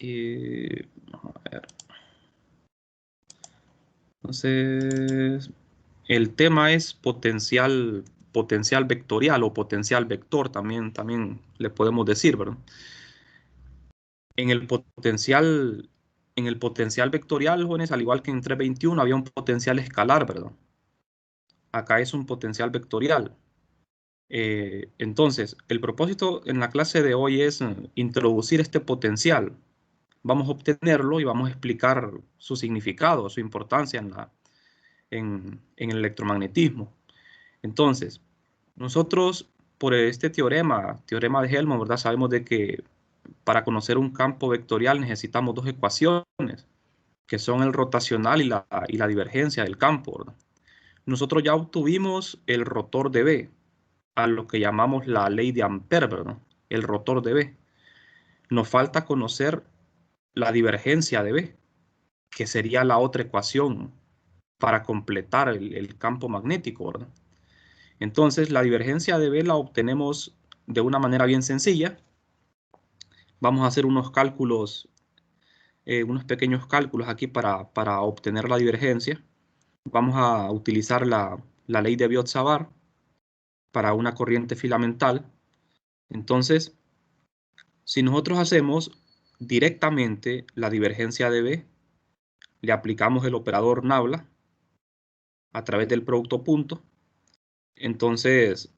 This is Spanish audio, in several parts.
Vamos a ver. Entonces, el tema es potencial vectorial o potencial vector, también le podemos decir, ¿verdad? En el potencial vectorial, jóvenes, al igual que en 321, había un potencial escalar, ¿verdad? Acá es un potencial vectorial. Entonces, el propósito en la clase de hoy es introducir este potencial. Vamos a obtenerlo y vamos a explicar su significado, su importancia en el electromagnetismo. Entonces, nosotros por este teorema de Helmholtz, ¿verdad? Sabemos de que para conocer un campo vectorial necesitamos dos ecuaciones, que son el rotacional y la divergencia del campo, ¿verdad? Nosotros ya obtuvimos el rotor de B, a lo que llamamos la ley de Ampère, ¿verdad? El rotor de B. Nos falta conocer la divergencia de B, que sería la otra ecuación para completar el campo magnético, ¿verdad? Entonces, la divergencia de B la obtenemos de una manera bien sencilla. Vamos a hacer unos cálculos, unos pequeños cálculos aquí para obtener la divergencia. Vamos a utilizar la ley de Biot-Savart para una corriente filamental. Entonces, si nosotros hacemos directamente la divergencia de B, le aplicamos el operador Nabla a través del producto punto. Entonces,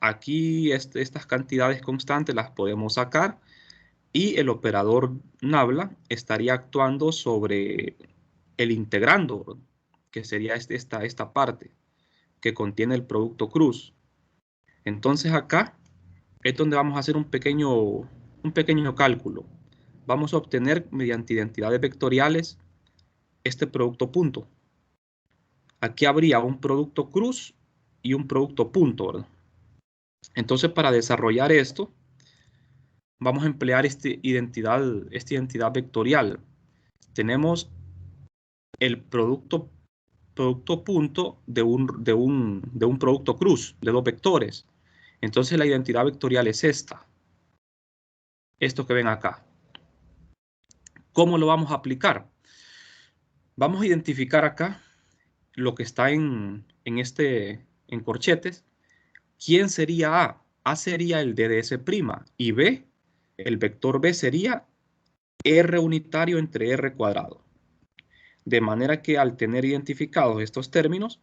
aquí estas cantidades constantes las podemos sacar y el operador Nabla estaría actuando sobre el integrando, que sería esta parte que contiene el producto cruz. Entonces acá es donde vamos a hacer un pequeño cálculo. Vamos a obtener mediante identidades vectoriales este producto punto. Aquí habría un producto cruz y un producto punto, ¿verdad? Entonces, para desarrollar esto, vamos a emplear esta identidad vectorial. Tenemos el producto punto de un producto cruz, de dos vectores. Entonces, la identidad vectorial es esta. Esto que ven acá. ¿Cómo lo vamos a aplicar? Vamos a identificar acá lo que está en corchetes. ¿Quién sería A? A sería el DDS' y B, el vector B sería R unitario entre R cuadrado. De manera que al tener identificados estos términos,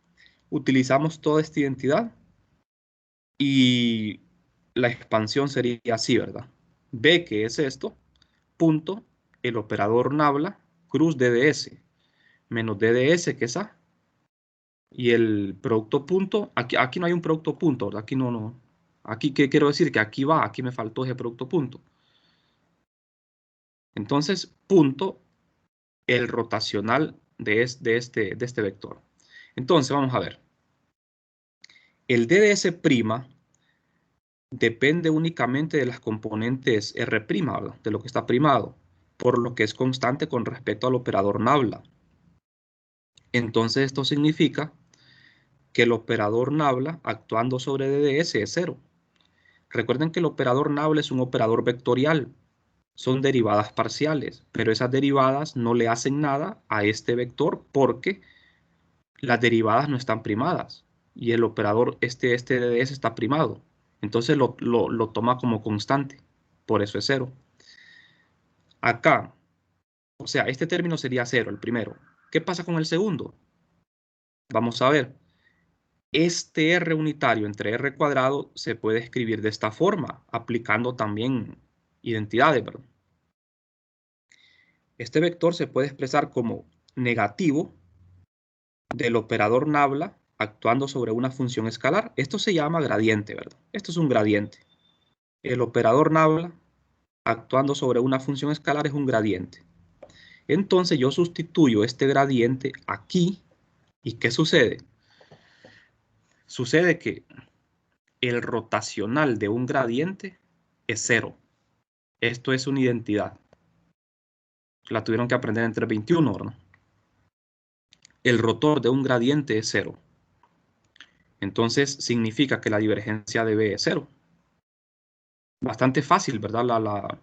utilizamos toda esta identidad y la expansión sería así, ¿verdad? B, que es esto, punto, el operador Nabla, cruz DDS, menos DDS, que es A, y el producto punto, aquí no hay un producto punto, ¿verdad? Aquí no. Aquí, ¿qué quiero decir? Que aquí me faltó ese producto punto. Entonces, punto, el rotacional de este vector. Entonces, vamos a ver. El DDS' depende únicamente de las componentes R', ¿verdad? De lo que está primado, por lo que es constante con respecto al operador Nabla. Entonces, esto significa que el operador Nabla actuando sobre DDS es 0. Recuerden que el operador Nabla es un operador vectorial. Son derivadas parciales, pero esas derivadas no le hacen nada a este vector porque las derivadas no están primadas y el operador este DDS está primado. Entonces lo toma como constante, por eso es 0. Acá, o sea, este término sería 0, el primero. ¿Qué pasa con el segundo? Vamos a ver. Este R unitario entre R cuadrado se puede escribir de esta forma, aplicando también identidades, ¿verdad? Este vector se puede expresar como negativo del operador Nabla actuando sobre una función escalar. Esto se llama gradiente, ¿verdad? Esto es un gradiente. El operador Nabla actuando sobre una función escalar es un gradiente. Entonces yo sustituyo este gradiente aquí. ¿Y qué sucede? Sucede que el rotacional de un gradiente es 0. Esto es una identidad. La tuvieron que aprender en 321, ¿verdad? El rotor de un gradiente es 0. Entonces significa que la divergencia de B es 0. Bastante fácil, ¿verdad?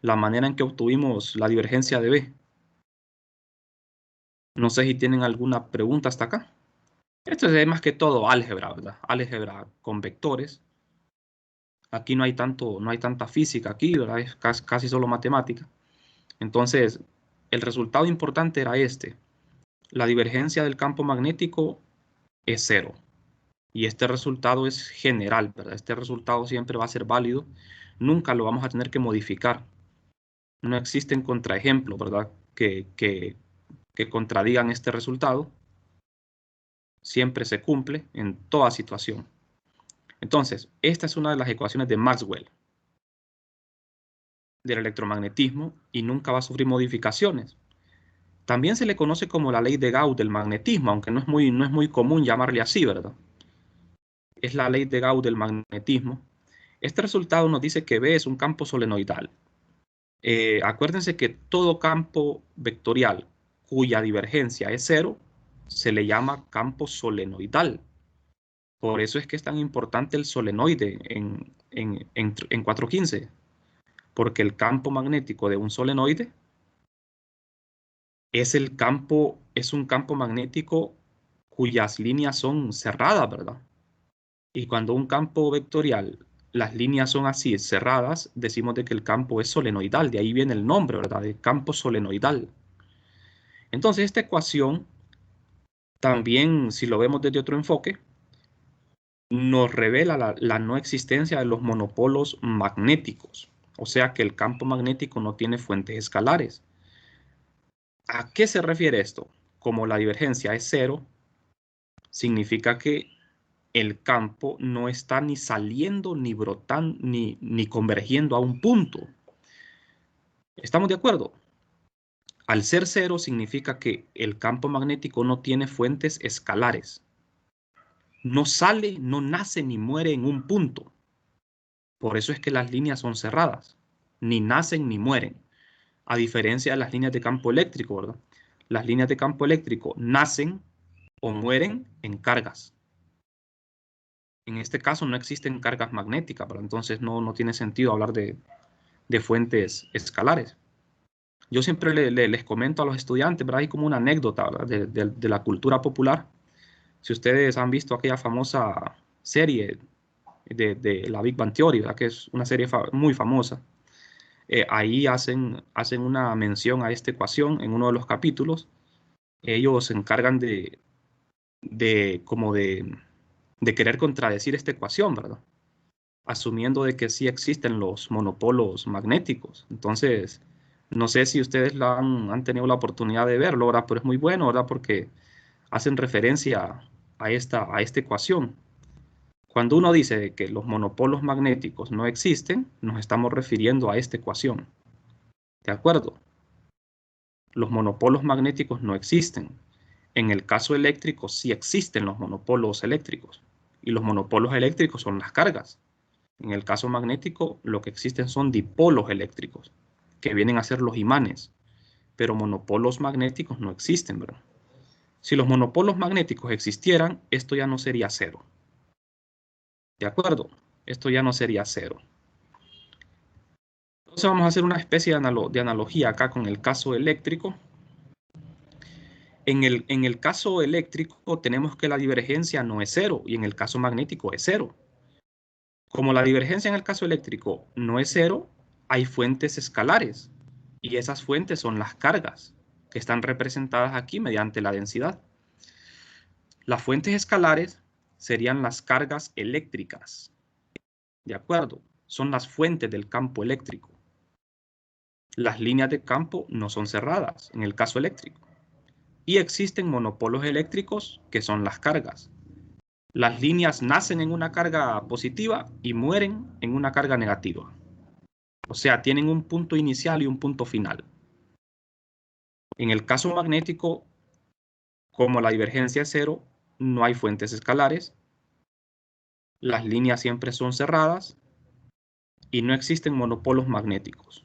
la manera en que obtuvimos la divergencia de B. No sé si tienen alguna pregunta hasta acá. Esto es más que todo álgebra, ¿verdad? Álgebra con vectores. Aquí no hay tanta física aquí, ¿verdad? Es casi solo matemática. Entonces, el resultado importante era este. La divergencia del campo magnético es 0. Y este resultado es general, ¿verdad? Este resultado siempre va a ser válido. Nunca lo vamos a tener que modificar. No existen contraejemplos, ¿verdad? Que contradigan este resultado. Siempre se cumple en toda situación. Entonces, esta es una de las ecuaciones de Maxwell del electromagnetismo y nunca va a sufrir modificaciones. También se le conoce como la ley de Gauss del magnetismo, aunque no es muy común llamarle así, ¿verdad? Es la ley de Gauss del magnetismo. Este resultado nos dice que B es un campo solenoidal. Acuérdense que todo campo vectorial cuya divergencia es 0 se le llama campo solenoidal. Por eso es que es tan importante el solenoide en 415, porque el campo magnético de un solenoide es un campo magnético cuyas líneas son cerradas, ¿verdad? Y cuando un campo vectorial, las líneas son así, cerradas, decimos de que el campo es solenoidal, de ahí viene el nombre, ¿verdad? De campo solenoidal. Entonces, esta ecuación, también, si lo vemos desde otro enfoque, nos revela la no existencia de los monopolos magnéticos. O sea que el campo magnético no tiene fuentes escalares. ¿A qué se refiere esto? Como la divergencia es 0, significa que el campo no está ni saliendo, ni brotando, ni convergiendo a un punto. ¿Estamos de acuerdo? Al ser 0 significa que el campo magnético no tiene fuentes escalares. No sale, no nace ni muere en un punto. Por eso es que las líneas son cerradas. Ni nacen ni mueren. A diferencia de las líneas de campo eléctrico, ¿verdad? Las líneas de campo eléctrico nacen o mueren en cargas. En este caso no existen cargas magnéticas, pero entonces no tiene sentido hablar de fuentes escalares. Yo siempre les comento a los estudiantes, ¿verdad? Hay como una anécdota, ¿verdad? De la cultura popular. Si ustedes han visto aquella famosa serie de la Big Bang Theory, ¿verdad? Que es una serie muy famosa. Ahí hacen una mención a esta ecuación en uno de los capítulos. Ellos se encargan como de querer contradecir esta ecuación, ¿verdad? Asumiendo de que sí existen los monopolos magnéticos. Entonces, no sé si ustedes han tenido la oportunidad de verlo, ¿verdad? Pero es muy bueno, ¿verdad? Porque hacen referencia a esta ecuación. Cuando uno dice que los monopolos magnéticos no existen, nos estamos refiriendo a esta ecuación. ¿De acuerdo? Los monopolos magnéticos no existen. En el caso eléctrico sí existen los monopolos eléctricos. Y los monopolos eléctricos son las cargas. En el caso magnético, lo que existen son dipolos eléctricos, que vienen a ser los imanes. Pero monopolos magnéticos no existen, ¿verdad? Si los monopolos magnéticos existieran, esto ya no sería 0. ¿De acuerdo? Esto ya no sería 0. Entonces vamos a hacer una especie de analogía acá con el caso eléctrico. En el caso eléctrico tenemos que la divergencia no es 0 y en el caso magnético es 0. Como la divergencia en el caso eléctrico no es 0, hay fuentes escalares y esas fuentes son las cargas que están representadas aquí mediante la densidad. Las fuentes escalares serían las cargas eléctricas. ¿De acuerdo? Son las fuentes del campo eléctrico. Las líneas de campo no son cerradas en el caso eléctrico. Y existen monopolos eléctricos que son las cargas. Las líneas nacen en una carga positiva y mueren en una carga negativa. O sea, tienen un punto inicial y un punto final. En el caso magnético, como la divergencia es 0, no hay fuentes escalares, las líneas siempre son cerradas y no existen monopolos magnéticos.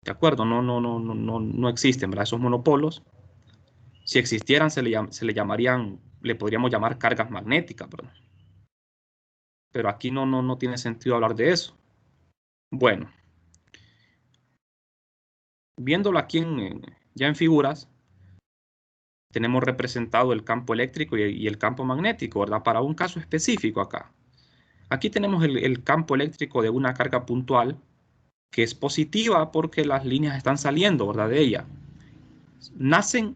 ¿De acuerdo? No existen, ¿verdad? Esos monopolos. Si existieran, le podríamos llamar cargas magnéticas, ¿verdad? Pero aquí no tiene sentido hablar de eso. Bueno, Viéndolo aquí ya en figuras, tenemos representado el campo eléctrico y el campo magnético, ¿verdad? Para un caso específico acá. Aquí tenemos el campo eléctrico de una carga puntual que es positiva porque las líneas están saliendo, ¿verdad? De ella. Nacen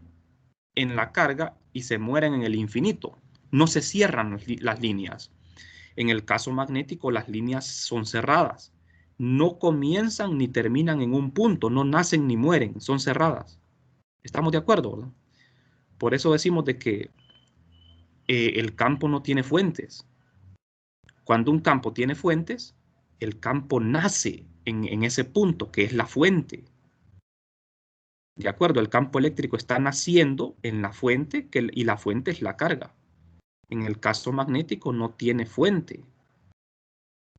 en la carga y se mueren en el infinito. No se cierran las líneas. En el caso magnético, las líneas son cerradas. No comienzan ni terminan en un punto, no nacen ni mueren, son cerradas. ¿Estamos de acuerdo, verdad? Por eso decimos de que el campo no tiene fuentes. Cuando un campo tiene fuentes, el campo nace en ese punto que es la fuente. ¿De acuerdo? El campo eléctrico está naciendo en la fuente y la fuente es la carga. En el caso magnético no tiene fuente.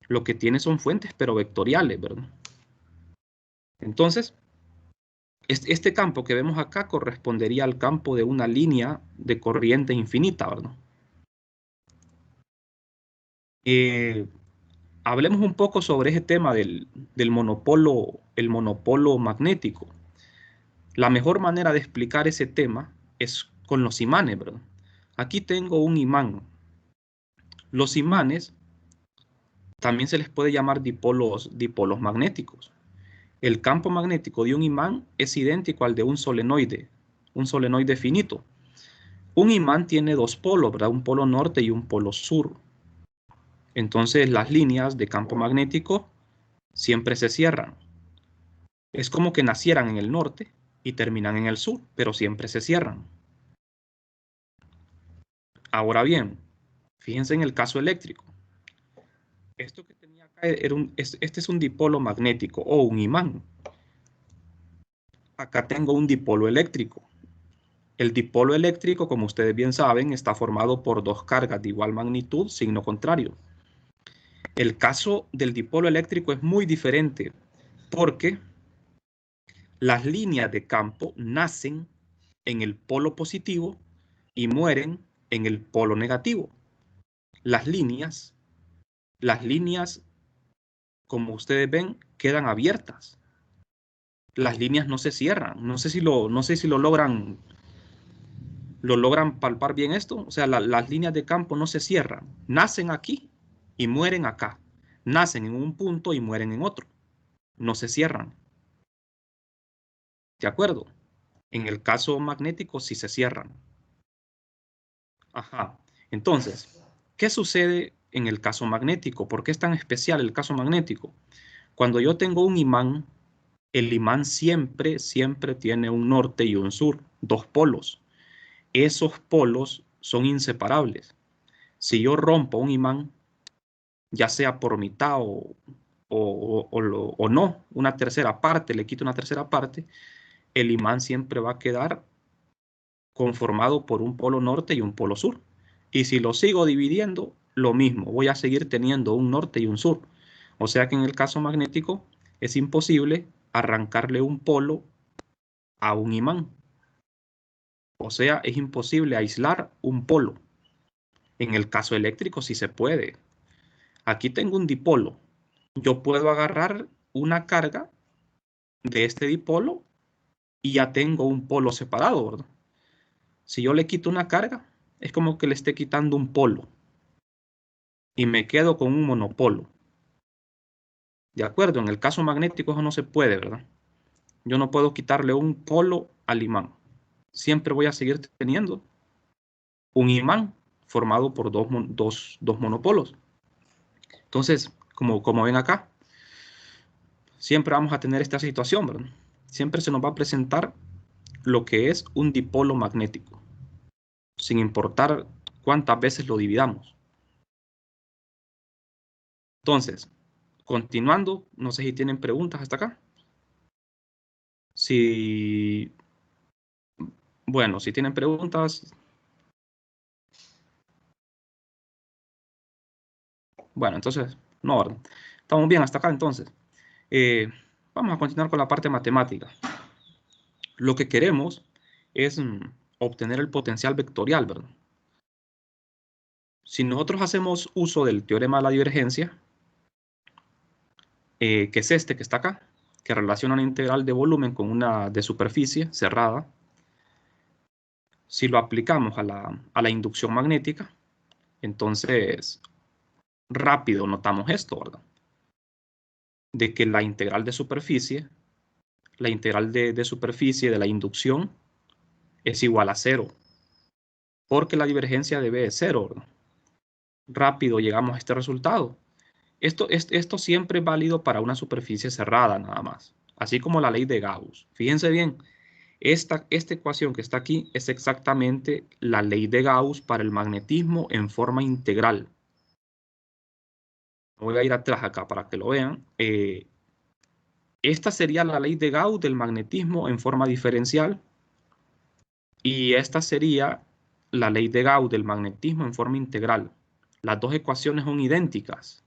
Lo que tiene son fuentes, pero vectoriales, ¿verdad? Entonces, este campo que vemos acá correspondería al campo de una línea de corriente infinita, ¿verdad? Hablemos un poco sobre ese tema del monopolo, el monopolo magnético. La mejor manera de explicar ese tema es con los imanes, ¿verdad? Aquí tengo un imán. Los imanes también se les puede llamar dipolos magnéticos. El campo magnético de un imán es idéntico al de un solenoide finito. Un imán tiene dos polos, ¿verdad? Un polo norte y un polo sur. Entonces las líneas de campo magnético siempre se cierran. Es como que nacieran en el norte y terminan en el sur, pero siempre se cierran. Ahora bien, fíjense en el caso eléctrico. Esto que tenía acá este es un dipolo magnético o un imán. Acá tengo un dipolo eléctrico. El dipolo eléctrico, como ustedes bien saben, está formado por dos cargas de igual magnitud, signo contrario. El caso del dipolo eléctrico es muy diferente porque las líneas de campo nacen en el polo positivo y mueren en el polo negativo. Las líneas, como ustedes ven, quedan abiertas. Las líneas no se cierran. No sé si lo logran palpar bien esto. O sea, las líneas de campo no se cierran. Nacen aquí y mueren acá. Nacen en un punto y mueren en otro. No se cierran. ¿De acuerdo? En el caso magnético sí se cierran. Ajá. Entonces, ¿qué sucede en el caso magnético? ¿Por qué es tan especial el caso magnético? Cuando yo tengo un imán, el imán siempre tiene un norte y un sur, dos polos. Esos polos son inseparables. Si yo rompo un imán, ya sea por mitad o no, una tercera parte, le quito una tercera parte, el imán siempre va a quedar conformado por un polo norte y un polo sur. Y si lo sigo dividiendo, lo mismo, voy a seguir teniendo un norte y un sur. O sea que en el caso magnético es imposible arrancarle un polo a un imán. O sea, es imposible aislar un polo. En el caso eléctrico sí se puede. Aquí tengo un dipolo. Yo puedo agarrar una carga de este dipolo y ya tengo un polo separado, ¿verdad? Si yo le quito una carga, es como que le esté quitando un polo y me quedo con un monopolo. ¿De acuerdo? En el caso magnético eso no se puede, ¿verdad? Yo no puedo quitarle un polo al imán. Siempre voy a seguir teniendo un imán formado por dos monopolos. Entonces, como ven acá, siempre vamos a tener esta situación, ¿verdad? Siempre se nos va a presentar lo que es un dipolo magnético, sin importar cuántas veces lo dividamos. Entonces, continuando, no sé si tienen preguntas hasta acá. Si, bueno, si tienen preguntas, bueno, entonces, no, ¿verdad? Estamos bien hasta acá, entonces. Vamos a continuar con la parte matemática. Lo que queremos es obtener el potencial vectorial, ¿verdad? Si nosotros hacemos uso del teorema de la divergencia, que es este que está acá, que relaciona una integral de volumen con una de superficie cerrada, si lo aplicamos a la inducción magnética, entonces rápido notamos esto, ¿verdad? De que la integral de superficie, la integral de superficie de la inducción es igual a 0, porque la divergencia de B es 0, ¿verdad? Rápido llegamos a este resultado. Esto siempre es válido para una superficie cerrada nada más, así como la ley de Gauss. Fíjense bien, esta ecuación que está aquí es exactamente la ley de Gauss para el magnetismo en forma integral. Voy a ir atrás acá para que lo vean. Esta sería la ley de Gauss del magnetismo en forma diferencial y esta sería la ley de Gauss del magnetismo en forma integral. Las dos ecuaciones son idénticas,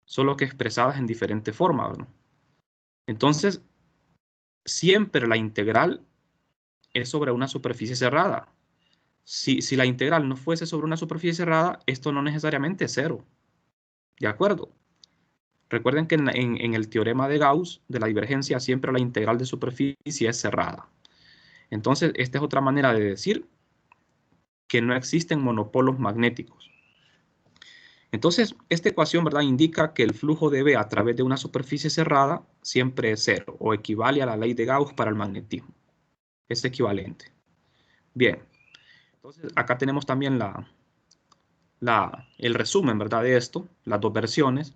solo que expresadas en diferente forma, ¿verdad? Entonces, siempre la integral es sobre una superficie cerrada. Si la integral no fuese sobre una superficie cerrada, esto no necesariamente es 0. ¿De acuerdo? Recuerden que en el teorema de Gauss de la divergencia siempre la integral de superficie es cerrada. Entonces, esta es otra manera de decir que no existen monopolos magnéticos. Entonces, esta ecuación, ¿verdad?, indica que el flujo de B a través de una superficie cerrada siempre es 0 o equivale a la ley de Gauss para el magnetismo. Es equivalente. Bien. Entonces, acá tenemos también el resumen, ¿verdad?, de esto, las dos versiones.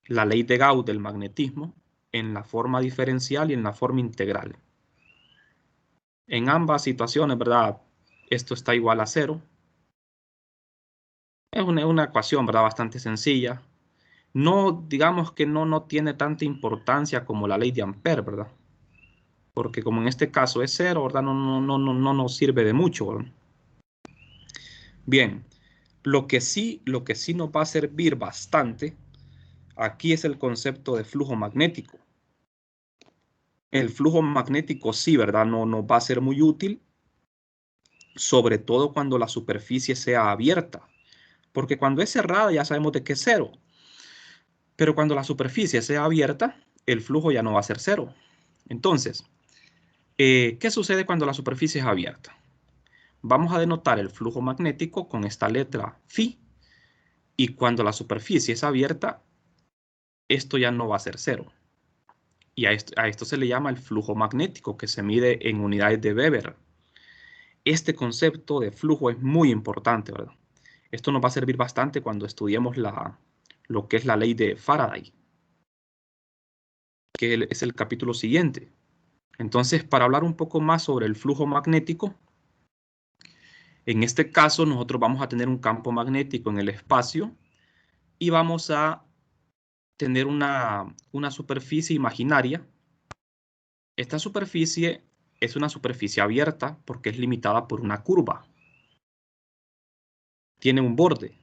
La ley de Gauss del magnetismo en la forma diferencial y en la forma integral. En ambas situaciones, ¿verdad?, esto está igual a 0. Es una ecuación, ¿verdad?, bastante sencilla. No, digamos que no tiene tanta importancia como la ley de Ampère, ¿verdad? Porque como en este caso es 0, ¿verdad?, no nos sirve de mucho, ¿verdad? Bien, lo que sí nos va a servir bastante aquí es el concepto de flujo magnético. El flujo magnético sí, ¿verdad?, no nos va a ser muy útil, sobre todo cuando la superficie sea abierta, porque cuando es cerrada ya sabemos de que es 0, pero cuando la superficie sea abierta, el flujo ya no va a ser 0. Entonces, ¿qué sucede cuando la superficie es abierta? Vamos a denotar el flujo magnético con esta letra Φ, y cuando la superficie es abierta, esto ya no va a ser 0. Y a esto se le llama el flujo magnético, que se mide en unidades de Weber. Este concepto de flujo es muy importante, ¿verdad? Esto nos va a servir bastante cuando estudiemos lo que es la ley de Faraday, que es el capítulo siguiente. Entonces, para hablar un poco más sobre el flujo magnético, en este caso nosotros vamos a tener un campo magnético en el espacio y vamos a tener una superficie imaginaria. Esta superficie es una superficie abierta porque es limitada por una curva. Tiene un borde.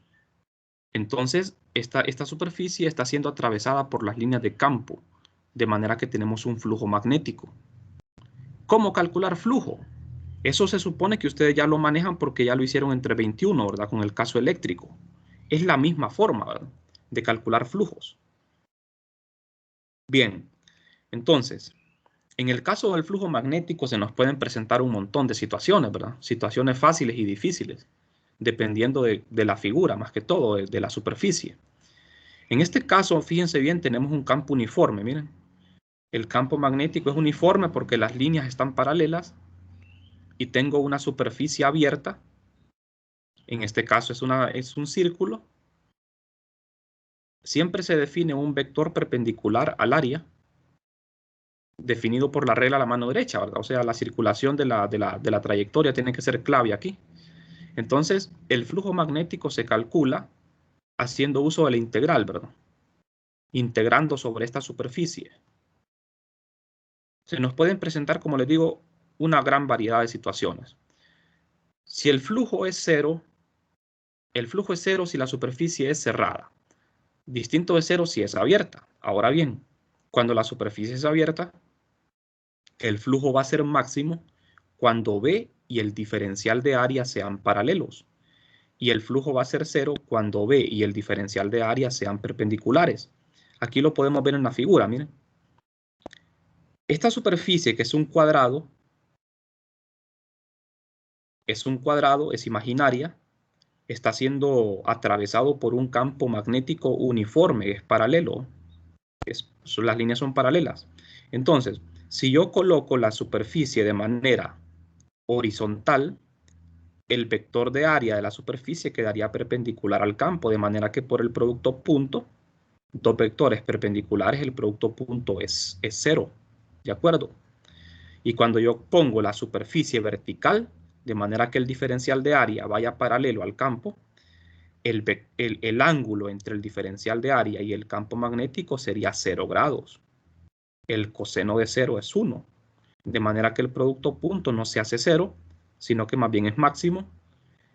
Entonces, esta superficie está siendo atravesada por las líneas de campo, de manera que tenemos un flujo magnético. ¿Cómo calcular flujo? Eso se supone que ustedes ya lo manejan porque ya lo hicieron entre 21, ¿verdad?, con el caso eléctrico. Es la misma forma, ¿verdad?, de calcular flujos. Bien, entonces, en el caso del flujo magnético se nos pueden presentar un montón de situaciones, ¿verdad? Situaciones fáciles y difíciles, dependiendo de la figura, más que todo, de la superficie. En este caso, fíjense bien, tenemos un campo uniforme, miren. El campo magnético es uniforme porque las líneas están paralelas y tengo una superficie abierta. En este caso es un círculo. Siempre se define un vector perpendicular al área, definido por la regla a la mano derecha, ¿verdad? O sea, la circulación de la trayectoria tiene que ser clave aquí. Entonces, el flujo magnético se calcula haciendo uso de la integral, ¿verdad?, integrando sobre esta superficie. Se nos pueden presentar, como les digo, una gran variedad de situaciones. Si el flujo es 0, si la superficie es cerrada. Distinto de 0 si es abierta. Ahora bien, cuando la superficie es abierta, el flujo va a ser máximo cuando B y el diferencial de área sean paralelos. Y el flujo va a ser 0 cuando B y el diferencial de área sean perpendiculares. Aquí lo podemos ver en la figura, miren. Esta superficie, que es un cuadrado, es imaginaria, está siendo atravesado por un campo magnético uniforme, es paralelo, las líneas son paralelas. Entonces, si yo coloco la superficie de manera horizontal, el vector de área de la superficie quedaría perpendicular al campo, de manera que por el producto punto, dos vectores perpendiculares, el producto punto es 0, ¿de acuerdo? Y cuando yo pongo la superficie vertical, de manera que el diferencial de área vaya paralelo al campo, el ángulo entre el diferencial de área y el campo magnético sería 0 grados. El coseno de 0 es 1, de manera que el producto punto no se hace 0, sino que más bien es máximo.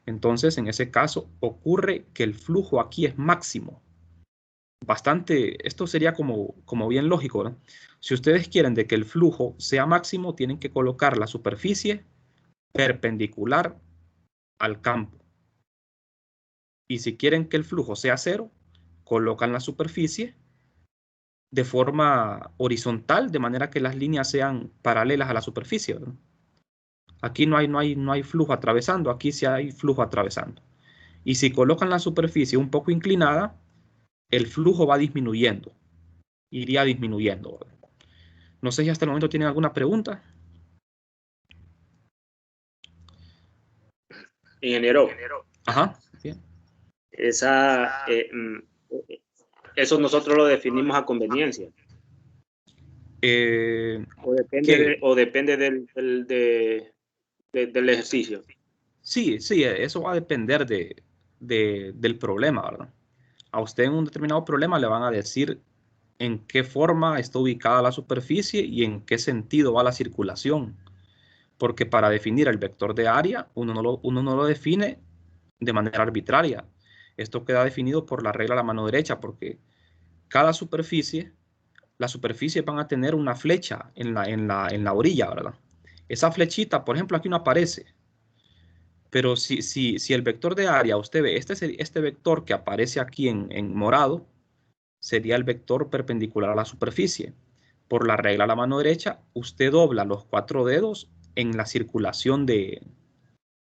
Entonces, en ese caso, ocurre que el flujo aquí es máximo. Esto sería como bien lógico, ¿no? Si ustedes quieren de que el flujo sea máximo, tienen que colocar la superficie perpendicular al campo. Y si quieren que el flujo sea 0, colocan la superficie de forma horizontal, de manera que las líneas sean paralelas a la superficie, ¿verdad? Aquí no hay flujo atravesando, aquí sí hay flujo atravesando. Y si colocan la superficie un poco inclinada, el flujo va disminuyendo, iría disminuyendo. No sé si hasta el momento tienen alguna pregunta. Ingeniero, Ajá, bien. Eso nosotros lo definimos a conveniencia. O depende del ejercicio. Sí, eso va a depender del problema, ¿verdad? A usted en un determinado problema le van a decir en qué forma está ubicada la superficie y en qué sentido va la circulación. Porque para definir el vector de área, uno no lo define de manera arbitraria. Esto queda definido por la regla de la mano derecha, porque cada superficie, las superficies van a tener una flecha en la orilla, ¿verdad? Esa flechita, por ejemplo, aquí no aparece. Pero si el vector de área, usted ve, este vector que aparece aquí en morado, sería el vector perpendicular a la superficie. Por la regla de la mano derecha, usted dobla los 4 dedos en la circulación de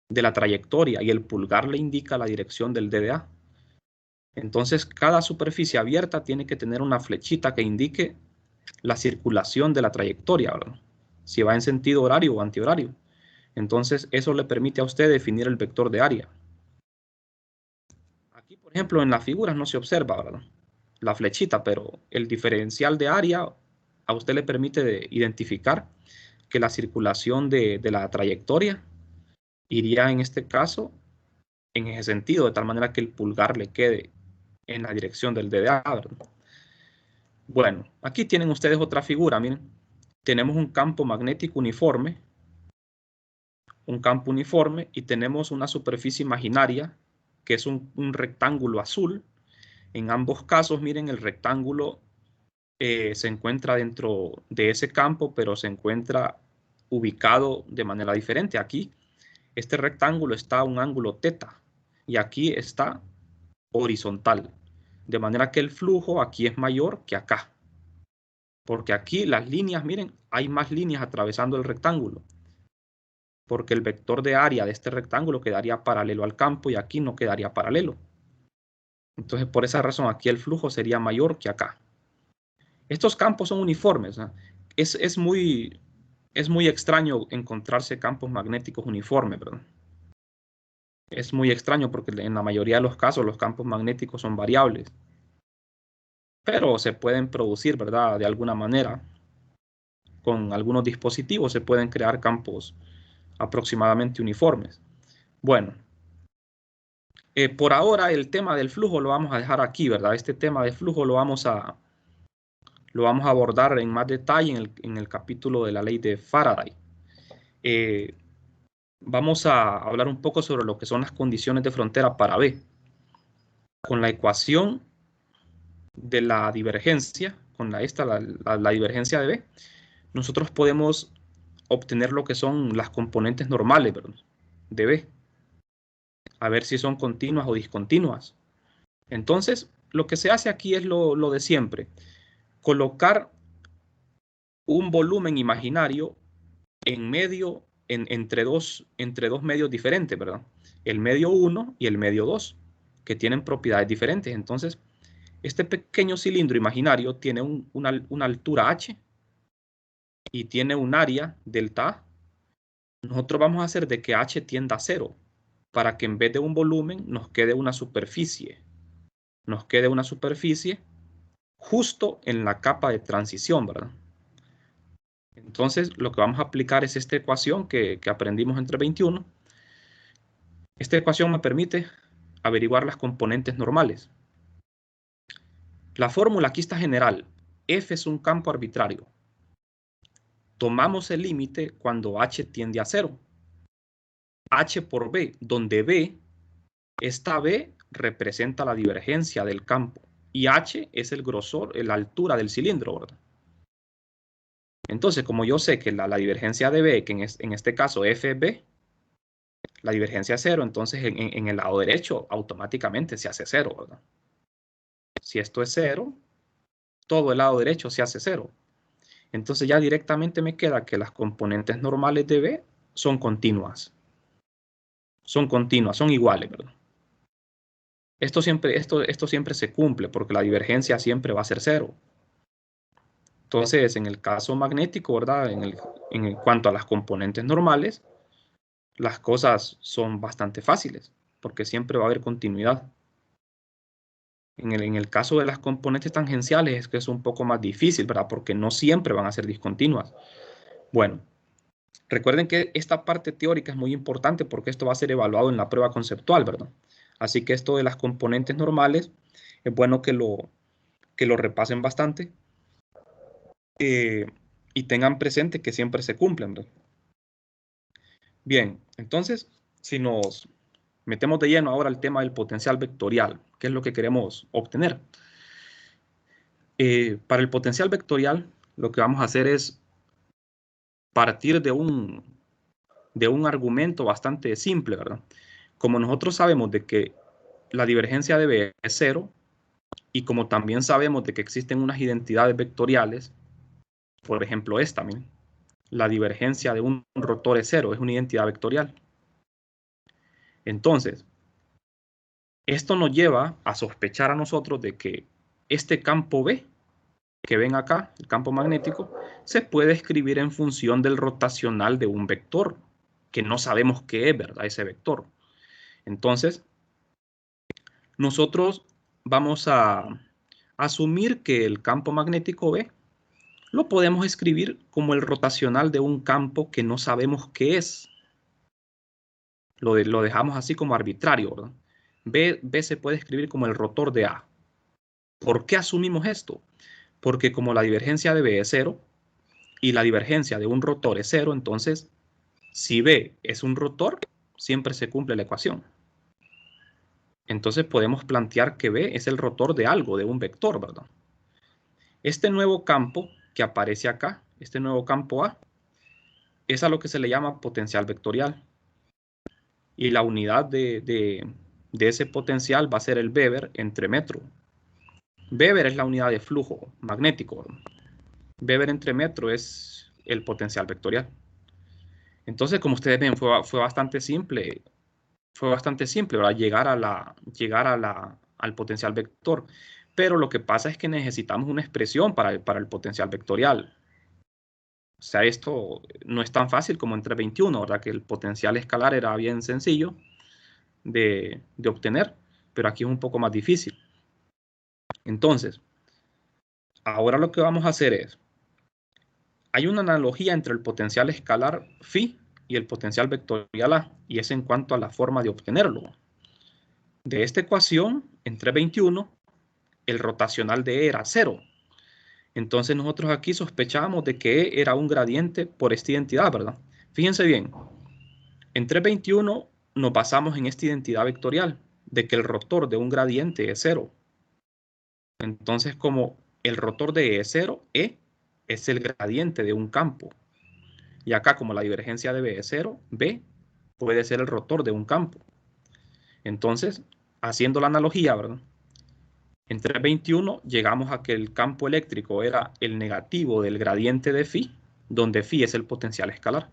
la trayectoria y el pulgar le indica la dirección del DDA. Entonces, cada superficie abierta tiene que tener una flechita que indique la circulación de la trayectoria, ¿verdad? Si va en sentido horario o antihorario. Entonces, eso le permite a usted definir el vector de área. Aquí, por ejemplo, en las figuras no se observa, ¿verdad?, la flechita, pero el diferencial de área a usted le permite identificar que la circulación de la trayectoria iría en este caso en ese sentido, de tal manera que el pulgar le quede en la dirección del DDA, ¿verdad? Bueno, aquí tienen ustedes otra figura, miren. Tenemos un campo magnético uniforme, y tenemos una superficie imaginaria que es un rectángulo azul. En ambos casos, miren, el rectángulo se encuentra dentro de ese campo, pero se encuentra ubicado de manera diferente. Aquí, este rectángulo está a un ángulo teta y aquí está horizontal. De manera que el flujo aquí es mayor que acá. Porque aquí las líneas, miren, hay más líneas atravesando el rectángulo. Porque el vector de área de este rectángulo quedaría paralelo al campo y aquí no quedaría paralelo. Entonces, por esa razón, aquí el flujo sería mayor que acá. Estos campos son uniformes, ¿no? Es muy extraño encontrarse campos magnéticos uniformes, ¿verdad? Es muy extraño porque en la mayoría de los casos los campos magnéticos son variables. Pero se pueden producir, ¿verdad?, de alguna manera. Con algunos dispositivos se pueden crear campos aproximadamente uniformes. Bueno, por ahora el tema del flujo lo vamos a dejar aquí, ¿verdad? Este tema de flujo lo vamos a abordar en más detalle en el capítulo de la ley de Faraday. Vamos a hablar un poco sobre lo que son las condiciones de frontera para B. Con la ecuación de la divergencia, con la divergencia de B, nosotros podemos obtener lo que son las componentes normales, ¿verdad?, de B. A ver si son continuas o discontinuas. Entonces, lo que se hace aquí es lo de siempre. Colocar un volumen imaginario en medio, entre dos medios diferentes, ¿verdad? El medio 1 y el medio 2, que tienen propiedades diferentes. Entonces, este pequeño cilindro imaginario tiene una altura h y tiene un área delta A. Nosotros vamos a hacer de que h tienda a 0, para que en vez de un volumen nos quede una superficie. Nos quede una superficie justo en la capa de transición, ¿verdad? Entonces, lo que vamos a aplicar es esta ecuación que aprendimos entre 21. Esta ecuación me permite averiguar las componentes normales. La fórmula aquí está general. F es un campo arbitrario. Tomamos el límite cuando h tiende a 0. H por B, donde B, esta B representa la divergencia del campo y h es el grosor, la altura del cilindro, ¿verdad? Entonces, como yo sé que la divergencia de B, que en este caso f es B, la divergencia es 0, entonces en el lado derecho automáticamente se hace 0, ¿verdad? Si esto es 0, todo el lado derecho se hace 0. Entonces ya directamente me queda que las componentes normales de B son continuas. Son continuas, son iguales, ¿verdad? Esto siempre se cumple porque la divergencia siempre va a ser 0. Entonces, en el caso magnético, ¿verdad? En cuanto a las componentes normales, las cosas son bastante fáciles porque siempre va a haber continuidad. En el caso de las componentes tangenciales es que es un poco más difícil, ¿verdad? Porque no siempre van a ser discontinuas. Bueno, recuerden que esta parte teórica es muy importante porque esto va a ser evaluado en la prueba conceptual, ¿verdad? Así que esto de las componentes normales es bueno que lo repasen bastante y tengan presente que siempre se cumplen, ¿verdad? Bien, entonces, si nos metemos de lleno ahora al tema del potencial vectorial, ¿qué es lo que queremos obtener? Para el potencial vectorial, lo que vamos a hacer es partir de un argumento bastante simple, ¿verdad? Como nosotros sabemos de que la divergencia de B es 0, y como también sabemos de que existen unas identidades vectoriales, por ejemplo esta, miren, la divergencia de un rotor es 0, es una identidad vectorial. Entonces, esto nos lleva a sospechar a nosotros de que este campo B, que ven acá, el campo magnético, se puede escribir en función del rotacional de un vector, que no sabemos qué es, ¿verdad? Ese vector. Entonces, nosotros vamos a asumir que el campo magnético B lo podemos escribir como el rotacional de un campo que no sabemos qué es. Lo dejamos así como arbitrario, ¿verdad? B se puede escribir como el rotor de A. ¿Por qué asumimos esto? Porque como la divergencia de B es 0 y la divergencia de un rotor es 0, entonces si B es un rotor, siempre se cumple la ecuación. Entonces podemos plantear que B es el rotor de algo, de un vector, ¿verdad? Este nuevo campo que aparece acá, este nuevo campo A, es a lo que se le llama potencial vectorial. Y la unidad de ese potencial va a ser el Weber entre metro. Weber es la unidad de flujo magnético. Weber entre metro es el potencial vectorial. Entonces, como ustedes ven, fue bastante simple. Fue bastante simple, ¿verdad? Llegar al potencial vector. Pero lo que pasa es que necesitamos una expresión para el potencial vectorial. O sea, esto no es tan fácil como entre 21, ¿verdad? Que el potencial escalar era bien sencillo de obtener, pero aquí es un poco más difícil. Entonces, ahora lo que vamos a hacer es, hay una analogía entre el potencial escalar phi y el potencial vectorial A, y es en cuanto a la forma de obtenerlo. De esta ecuación, entre 21, el rotacional de E era 0. Entonces nosotros aquí sospechábamos de que E era un gradiente por esta identidad, ¿verdad? Fíjense bien, en 321 nos basamos en esta identidad vectorial, de que el rotor de un gradiente es 0. Entonces, como el rotor de E es 0, E es el gradiente de un campo. Y acá, como la divergencia de B es 0, B puede ser el rotor de un campo. Entonces, haciendo la analogía, ¿verdad? En 321 llegamos a que el campo eléctrico era el negativo del gradiente de phi, donde phi es el potencial escalar.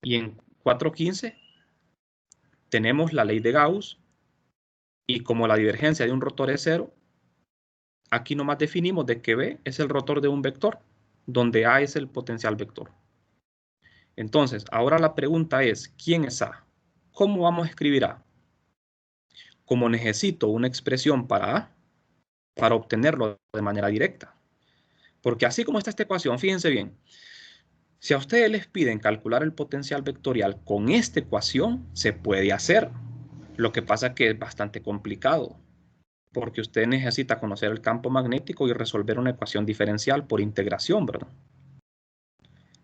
Y en 415 tenemos la ley de Gauss, y como la divergencia de un rotor es cero, aquí nomás definimos de que B es el rotor de un vector, donde A es el potencial vector. Entonces, ahora la pregunta es, ¿quién es A? ¿Cómo vamos a escribir A? Como necesito una expresión para A, para obtenerlo de manera directa. Porque así como está esta ecuación, fíjense bien, si a ustedes les piden calcular el potencial vectorial con esta ecuación, se puede hacer. Lo que pasa es que es bastante complicado, porque usted necesita conocer el campo magnético y resolver una ecuación diferencial por integración, ¿verdad?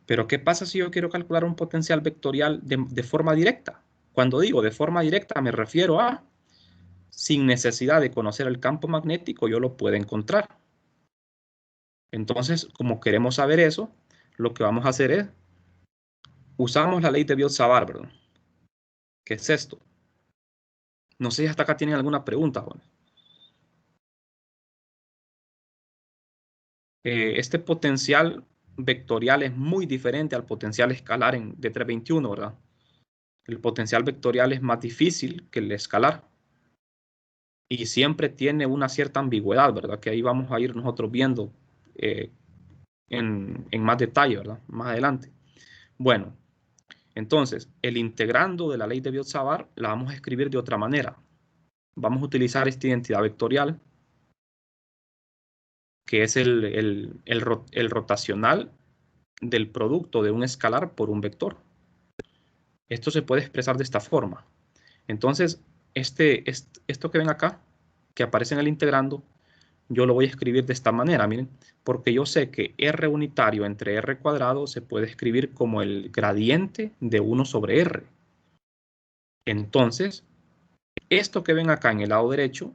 Pero ¿qué pasa si yo quiero calcular un potencial vectorial de forma directa? Cuando digo de forma directa me refiero a sin necesidad de conocer el campo magnético, yo lo puedo encontrar. Entonces, como queremos saber eso, lo que vamos a hacer es, usamos la ley de Biot-Savart, ¿verdad? ¿Qué es esto? No sé si hasta acá tienen alguna pregunta, Juan. Este potencial vectorial es muy diferente al potencial escalar de 321, ¿verdad? El potencial vectorial es más difícil que el escalar. Y siempre tiene una cierta ambigüedad, ¿verdad? Que ahí vamos a ir nosotros viendo en más detalle, ¿verdad? Más adelante. Bueno, entonces, el integrando de la ley de Biot-Savart la vamos a escribir de otra manera. Vamos a utilizar esta identidad vectorial, que es el rotacional del producto de un escalar por un vector. Esto se puede expresar de esta forma. Entonces, esto que ven acá, que aparece en el integrando, yo lo voy a escribir de esta manera, miren, porque yo sé que R unitario entre R cuadrado se puede escribir como el gradiente de 1 sobre R. Entonces, esto que ven acá en el lado derecho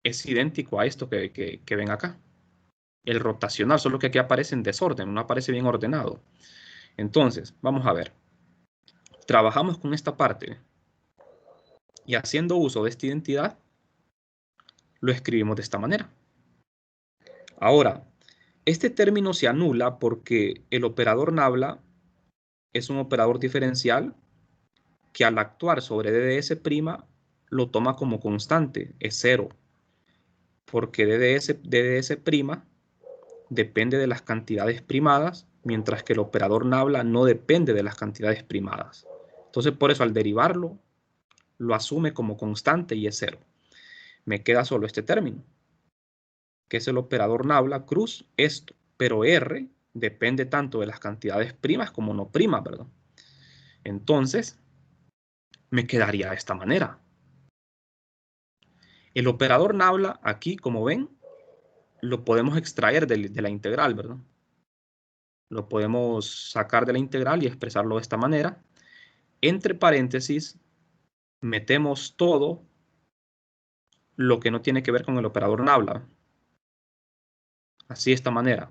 es idéntico a esto que ven acá. El rotacional, solo que aquí aparece en desorden, no aparece bien ordenado. Entonces, vamos a ver. Trabajamos con esta parte y haciendo uso de esta identidad, lo escribimos de esta manera. Ahora, este término se anula porque el operador nabla es un operador diferencial que al actuar sobre DDS' lo toma como constante, es cero, porque DDS' depende de las cantidades primadas, mientras que el operador nabla no depende de las cantidades primadas. Entonces, por eso al derivarlo, lo asume como constante y es cero. Me queda solo este término, que es el operador nabla cruz esto, pero R depende tanto de las cantidades primas como no primas, ¿verdad? Entonces, me quedaría de esta manera. El operador nabla aquí, como ven, lo podemos extraer de la integral, ¿verdad? Lo podemos sacar de la integral y expresarlo de esta manera. Entre paréntesis, metemos todo lo que no tiene que ver con el operador nabla. Así de esta manera.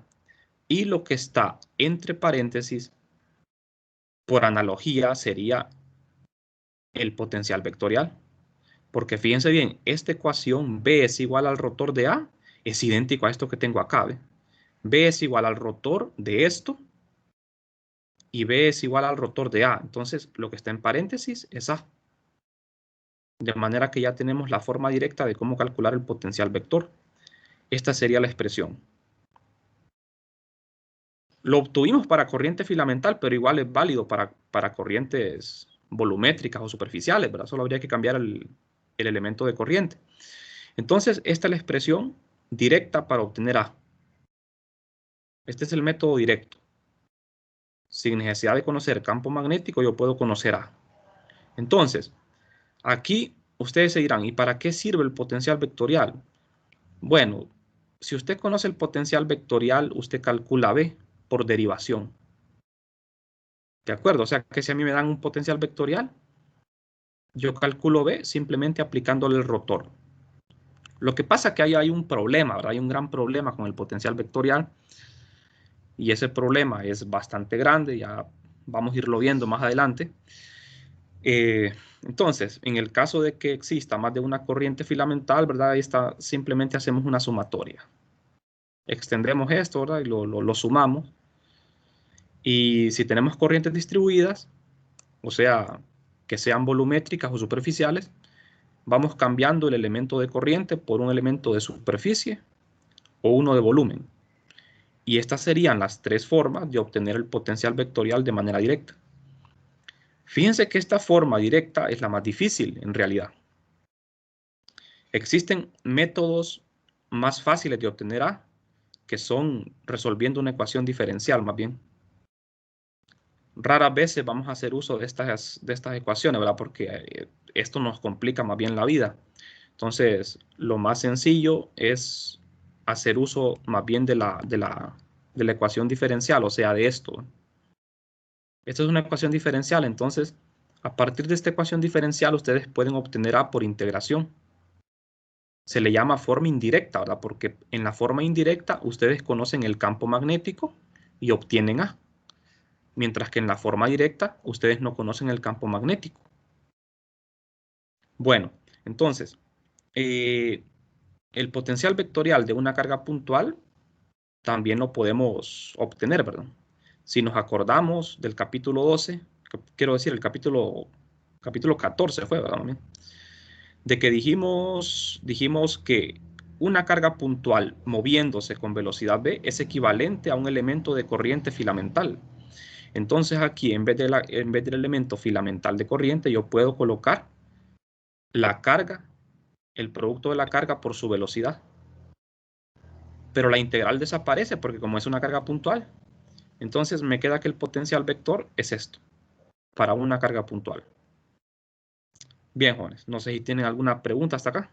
Y lo que está entre paréntesis, por analogía, sería el potencial vectorial. Porque fíjense bien, esta ecuación B es igual al rotor de A, es idéntico a esto que tengo acá, ¿ve? B es igual al rotor de esto y B es igual al rotor de A. Entonces, lo que está en paréntesis es A. De manera que ya tenemos la forma directa de cómo calcular el potencial vector. Esta sería la expresión. Lo obtuvimos para corriente filamental, pero igual es válido para corrientes volumétricas o superficiales, ¿verdad? Solo habría que cambiar el elemento de corriente. Entonces, esta es la expresión directa para obtener A. Este es el método directo. Sin necesidad de conocer campo magnético, yo puedo conocer A. Entonces, aquí ustedes se dirán, ¿y para qué sirve el potencial vectorial? Bueno, si usted conoce el potencial vectorial, usted calcula B por derivación. ¿De acuerdo? O sea, que si a mí me dan un potencial vectorial, yo calculo B simplemente aplicándole el rotor. Lo que pasa es que ahí hay un problema, ¿verdad? Hay un gran problema con el potencial vectorial. Y ese problema es bastante grande, ya vamos a irlo viendo más adelante. Entonces, en el caso de que exista más de una corriente filamental, ¿verdad? Ahí está, simplemente hacemos una sumatoria. Extendemos esto, ¿verdad? Y lo sumamos. Y si tenemos corrientes distribuidas, o sea, que sean volumétricas o superficiales, vamos cambiando el elemento de corriente por un elemento de superficie o uno de volumen. Y estas serían las tres formas de obtener el potencial vectorial de manera directa. Fíjense que esta forma directa es la más difícil en realidad. Existen métodos más fáciles de obtener A, que son resolviendo una ecuación diferencial más bien. Raras veces vamos a hacer uso de estas ecuaciones, ¿verdad? Porque esto nos complica más bien la vida. Entonces, lo más sencillo es hacer uso más bien de la ecuación diferencial, o sea, de esto. Esta es una ecuación diferencial, entonces, a partir de esta ecuación diferencial, ustedes pueden obtener A por integración. Se le llama forma indirecta, ¿verdad? Porque en la forma indirecta, ustedes conocen el campo magnético y obtienen A. Mientras que en la forma directa, ustedes no conocen el campo magnético. Bueno, entonces, el potencial vectorial de una carga puntual también lo podemos obtener, ¿verdad? Si nos acordamos del capítulo 12, quiero decir, el capítulo 14 fue, ¿verdad? De que dijimos que una carga puntual moviéndose con velocidad v es equivalente a un elemento de corriente filamental. Entonces aquí, en vez del elemento filamental de corriente, yo puedo colocar la carga, el producto de la carga por su velocidad. Pero la integral desaparece porque como es una carga puntual, entonces me queda que el potencial vector es esto, para una carga puntual. Bien, jóvenes, no sé si tienen alguna pregunta hasta acá.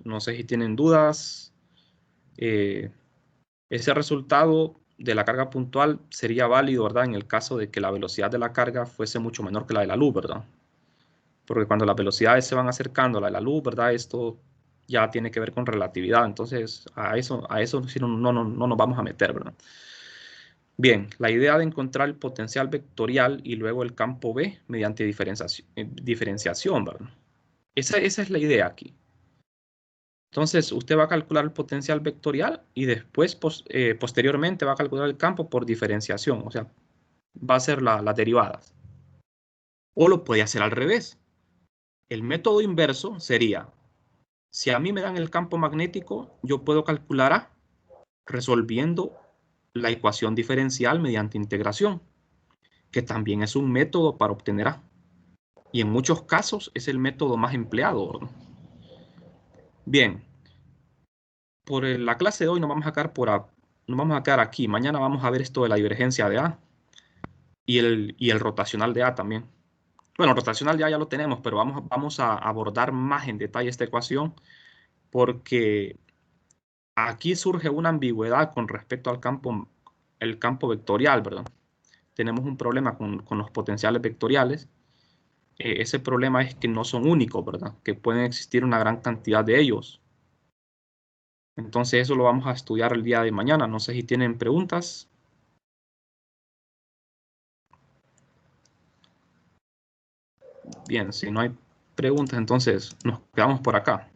No sé si tienen dudas. Ese resultado de la carga puntual sería válido, ¿verdad? En el caso de que la velocidad de la carga fuese mucho menor que la de la luz, ¿verdad? Porque cuando las velocidades se van acercando a la de la luz, ¿verdad? Esto ya tiene que ver con relatividad. Entonces, a eso sí no nos vamos a meter, ¿verdad? Bien, la idea de encontrar el potencial vectorial y luego el campo B mediante diferenciación, ¿verdad? Esa es la idea aquí. Entonces, usted va a calcular el potencial vectorial y después, posteriormente, va a calcular el campo por diferenciación. O sea, va a ser las derivadas. O lo puede hacer al revés. El método inverso sería, si a mí me dan el campo magnético, yo puedo calcular A resolviendo la ecuación diferencial mediante integración, que también es un método para obtener A. Y en muchos casos es el método más empleado, ¿no? Bien, por la clase de hoy nos vamos a quedar aquí. Mañana vamos a ver esto de la divergencia de A y el rotacional de A también. Bueno, el rotacional de A ya lo tenemos, pero vamos a abordar más en detalle esta ecuación porque aquí surge una ambigüedad con respecto al el campo vectorial, ¿verdad? Tenemos un problema con los potenciales vectoriales. Ese problema es que no son únicos, ¿verdad? Que pueden existir una gran cantidad de ellos. Entonces eso lo vamos a estudiar el día de mañana. No sé si tienen preguntas. Bien, si no hay preguntas, entonces nos quedamos por acá.